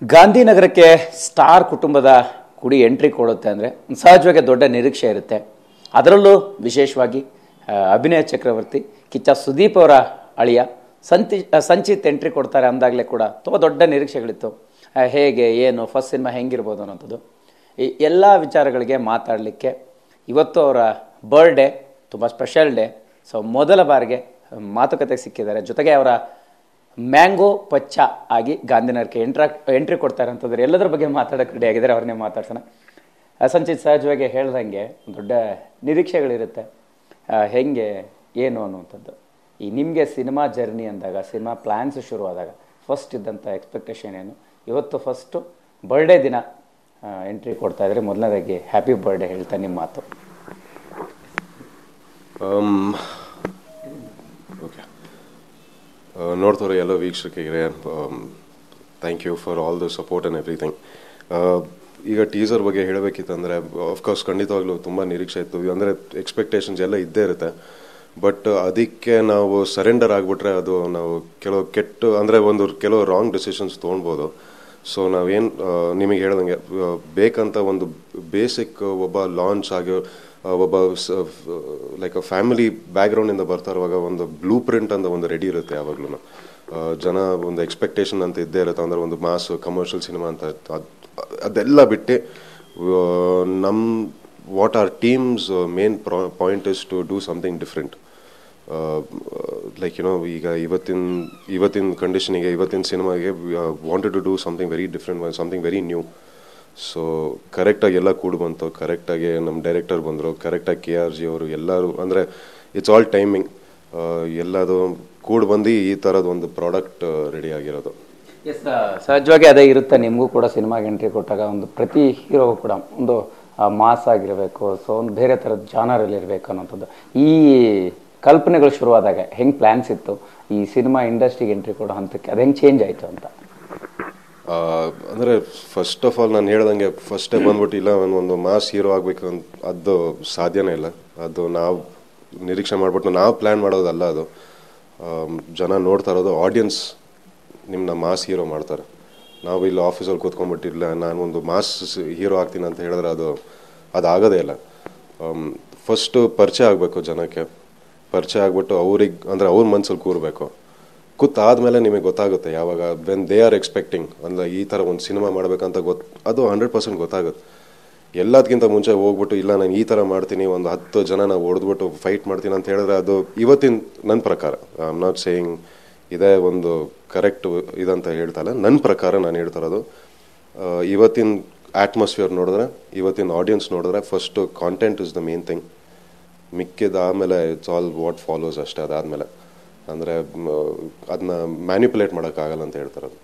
ಗಾಂಧಿನಗರಕ್ಕೆ star ಕುಟುಂಬದ ಕುಡಿ entry ಕೊಡುತ್ತೆ ಅಂದರೆ ಸಹಜವಾಗಿ ದೊಡ್ಡ ನಿರೀಕ್ಷೆ ಇರುತ್ತೆ. ಅದರಲ್ಲೂ ವಿಶೇಷವಾಗಿ ಅಭಿನಯ ಚಕ್ರವರ್ತಿ ಕಿಚ್ಚ ಸುದೀಪ್ ಅವರ ಅಳಿಯ ಸಂಚಿತ್ ಎಂಟ್ರಿ ಕೊಡ್ತಾರೆ ಅಂದಾಗಲೇ ಕೂಡ ತುಂಬ ದೊಡ್ಡ ನಿರೀಕ್ಷೆಗಳಿತ್ತು. ಹೇಗೆ ಏನು ಫಸ್ಟ್ ಸಿನಿಮಾ ಹೆಂಗಿರ್ಬೋದು ಅನ್ನೋಂಥದ್ದು ಈ ಎಲ್ಲ ವಿಚಾರಗಳಿಗೆ ಮಾತಾಡಲಿಕ್ಕೆ ಇವತ್ತು ಅವರ ಬರ್ಡೇ ತುಂಬ ಸ್ಪೆಷಲ್ ಡೇ. ಸೊ ಮೊದಲ ಬಾರಿಗೆ ಮಾತುಕತೆ ಸಿಕ್ಕಿದ್ದಾರೆ. ಜೊತೆಗೆ ಅವರ ಮ್ಯಾಂಗೋ ಪಚ್ಚ ಆಗಿ ಗಾಂಧಿನಗರಕ್ಕೆ ಎಂಟ್ರಿ ಕೊಡ್ತಾರೆ ಅಂತಂದ್ರೆ ಎಲ್ಲದರ ಬಗ್ಗೆ ಮಾತಾಡೋಕೆ ರೆಡಿ ಆಗಿದ್ದಾರೆ. ಅವ್ರನ್ನೇ ಮಾತಾಡ್ಸೋಣ. ಸಂಚಿತ್, ಸಹಜವಾಗಿ ಹೇಳ್ದಂಗೆ ದೊಡ್ಡ ನಿರೀಕ್ಷೆಗಳಿರುತ್ತೆ. ಹೆಂಗೆ ಏನು ಅನ್ನುವಂಥದ್ದು ಈ ನಿಮಗೆ ಸಿನಿಮಾ ಜರ್ನಿ ಅಂದಾಗ, ಸಿನಿಮಾ ಪ್ಲ್ಯಾನ್ಸ್ ಶುರುವಾದಾಗ ಫಸ್ಟ್ ಇದ್ದಂಥ ಎಕ್ಸ್ಪೆಕ್ಟೇಷನ್ ಏನು? ಇವತ್ತು ಫಸ್ಟು ಬರ್ಡೇ ದಿನ ಎಂಟ್ರಿ ಕೊಡ್ತಾ ಇದ್ರೆ ಮೊದಲನೇದಾಗಿ ಹ್ಯಾಪಿ ಬರ್ಡೇ ಹೇಳ್ತಾ ನಿಮ್ಮ ಮಾತು. ಓಕೆ, ನೋಡ್ತಾರೆ ಎಲ್ಲ ವೀಕ್ಷಕರಿಗೆ thank you for all the support and everything. ಈಗ ಟೀಸರ್ ಬಗ್ಗೆ ಹೇಳಬೇಕಿತ್ತಂದರೆ ಆಫ್ಕೋರ್ಸ್ ಖಂಡಿತವಾಗ್ಲೂ ತುಂಬ ನಿರೀಕ್ಷೆ ಇತ್ತು. ಅಂದರೆ ಎಕ್ಸ್ಪೆಕ್ಟೇಷನ್ಸ್ ಎಲ್ಲ ಇದ್ದೇ ಇರುತ್ತೆ. ಬಟ್ ಅದಕ್ಕೆ ನಾವು ಸರೆಂಡರ್ ಆಗಿಬಿಟ್ರೆ ಅದು ನಾವು ಕೆಲವು ರಾಂಗ್ ಡಿಸಿಷನ್ಸ್ ತೊಗೊಳ್ಬೋದು. ಸೊ ನಾವೇನು ನಿಮಗೆ ಹೇಳ್ದಂಗೆ ಬೇಕಂತ ಒಂದು ಬೇಸಿಕ್ ಒಬ್ಬ ಲಾಂಚ್ ಆಗಿ ಒಬ್ಬ ಲೈಕ್ ಫ್ಯಾಮಿಲಿ ಬ್ಯಾಕ್ಗ್ರೌಂಡಿಂದ ಬರ್ತಾ ಇರುವಾಗ ಒಂದು ಬ್ಲೂ ಪ್ರಿಂಟ್ ಅಂತ ಒಂದು ರೆಡಿ ಇರುತ್ತೆ. ಯಾವಾಗ್ಲೂ ಜನ ಒಂದು ಎಕ್ಸ್ಪೆಕ್ಟೇಷನ್ ಅಂತ ಇದ್ದೇ ಇರುತ್ತೆ. ಅಂದರೆ ಒಂದು ಮಾಸ್ ಕಮರ್ಷಿಯಲ್ ಸಿನಿಮಾ ಅಂತ ಅದೆಲ್ಲ ಬಿಟ್ಟು ನಮ್ಮ what are teams main point is to do something different. Like ಈಗ ಇವತ್ತಿನ ಕಂಡೀಷನಿಗೆ, ಇವತ್ತಿನ ಸಿನಿಮಾಗೆ wanted to do something very different, something very new. So ಕರೆಕ್ಟಾಗಿ ಎಲ್ಲ ಕೂಡಿ ಬಂತು. ಕರೆಕ್ಟಾಗಿ ನಮ್ಮ ಡೈರೆಕ್ಟರ್ ಬಂದರು, ಕರೆಕ್ಟಾಗಿ KRG ಅವರು ಎಲ್ಲರೂ, ಅಂದರೆ ಇಟ್ಸ್ ಆಲ್ ಟೈಮಿಂಗ್. ಎಲ್ಲದು ಕೂಡಿ ಬಂದು ಈ ಥರದ ಒಂದು ಪ್ರಾಡಕ್ಟ್ ರೆಡಿ ಆಗಿರೋದು. ಎಸ್, ಸಹಜವಾಗಿ ಅದೇ ಇರುತ್ತೆ. ನಿಮಗೂ ಕೂಡ ಸಿನಿಮಾಗೆ ಎಂಟ್ರಿ ಕೊಟ್ಟಾಗ ಒಂದು ಪ್ರತಿ ಹೀರೋ ಕೂಡ ಒಂದು ಮಾಸ್ ಆಗಿರಬೇಕು, ಸೊ ಒಂದು ಬೇರೆ ಥರದ ಜಾನರಲ್ಲಿ ಇರಬೇಕು ಅನ್ನೋಂಥದ್ದು ಈ ಕಲ್ಪನೆಗಳು ಶುರುವಾದಾಗ ಹೆಂಗೆ ಪ್ಲ್ಯಾನ್ಸ್ ಇತ್ತು ಈ ಸಿನಿಮಾ ಇಂಡಸ್ಟ್ರಿಗೆ ಎಂಟ್ರಿ ಕೊಡೋ ಹಂತಕ್ಕೆ? ಅದು ಹೆಂಗೆ ಚೇಂಜ್ ಆಯಿತು ಅಂತ? ಅಂದರೆ ಫಸ್ಟ್ ಆಫ್ ಆಲ್ ನಾನು ಹೇಳ್ದಂಗೆ ಫಸ್ಟೇ ಬಂದ್ಬಿಟ್ಟು ಇಲ್ಲ ಒಂದು ಮಾಸ್ ಹೀರೋ ಆಗಬೇಕು ಅಂತ ಅದು ಸಾಧ್ಯನೇ ಇಲ್ಲ. ಅದು ನಾವು ನಿರೀಕ್ಷೆ ಮಾಡಿಬಿಟ್ಟು ನಾವು ಪ್ಲ್ಯಾನ್ ಮಾಡೋದಲ್ಲ. ಅದು ಜನ ನೋಡ್ತಾ ಇರೋದು, ಆಡಿಯನ್ಸ್ ನಿಮ್ಮನ್ನ ಮಾಸ್ ಹೀರೋ ಮಾಡ್ತಾರೆ. ನಾವು ಇಲ್ಲಿ ಆಫೀಸಲ್ಲಿ ಕೂತ್ಕೊಂಡ್ಬಿಟ್ಟಿಲ್ಲ ನಾನು ಒಂದು ಮಾಸ್ ಹೀರೋ ಆಗ್ತೀನಿ ಅಂತ ಹೇಳಿದ್ರೆ ಅದು ಆಗೋದೇ ಇಲ್ಲ. ಫಸ್ಟು ಪರಿಚಯ ಆಗಬೇಕು, ಜನಕ್ಕೆ ಪರಿಚಯ ಆಗಿಬಿಟ್ಟು ಅವ್ರಿಗೆ, ಅಂದರೆ ಅವ್ರ ಮನಸ್ಸಲ್ಲಿ ಕೂರಬೇಕು. ಕೂತಾದ್ಮೇಲೆ ನಿಮಗೆ ಗೊತ್ತಾಗುತ್ತೆ ಯಾವಾಗ ವೆನ್ ದೇ ಆರ್ ಎಕ್ಸ್ಪೆಕ್ಟಿಂಗ್, ಅಂದರೆ ಈ ಥರ ಒಂದು ಸಿನಿಮಾ ಮಾಡಬೇಕಂತ ಅದು 100% ಗೊತ್ತಾಗುತ್ತೆ. ಎಲ್ಲದಕ್ಕಿಂತ ಮುಂಚೆ ಹೋಗ್ಬಿಟ್ಟು ಇಲ್ಲ ನಾನು ಈ ಥರ ಮಾಡ್ತೀನಿ, ಒಂದು 10 ಜನ ನಾವು ಹೊಡೆದ್ಬಿಟ್ಟು ಫೈಟ್ ಮಾಡ್ತೀನಿ ಅಂತ ಹೇಳಿದ್ರೆ ಅದು ಇವತ್ತಿನ ನನ್ನ ಪ್ರಕಾರ, ಐ ಆಮ್ ನಾಟ್ ಸೇಯಿಂಗ್ ಇದೇ ಒಂದು ಕರೆಕ್ಟ್ ಇದಂತ ಹೇಳ್ತಲ್ಲ, ನನ್ನ ಪ್ರಕಾರ ನಾನು ಹೇಳ್ತಾರದು ಇವತ್ತಿನ ಅಟ್ಮಾಸ್ಫಿಯರ್ ನೋಡಿದ್ರೆ, ಇವತ್ತಿನ ಆಡಿಯನ್ಸ್ ನೋಡಿದ್ರೆ first content is the main thing. ಮಿಕ್ಕಿದ ಆಮೇಲೆ ಇಟ್ಸ್ ಆಲ್ ವಾಟ್ ಫಾಲೋಸ್ ಅಷ್ಟೇ. ಅದಾದಮೇಲೆ ಅಂದರೆ ಅದನ್ನ ಮ್ಯಾನಿಪುಲೇಟ್ ಮಾಡೋಕ್ಕಾಗಲ್ಲ ಅಂತ ಹೇಳ್ತಾರದು.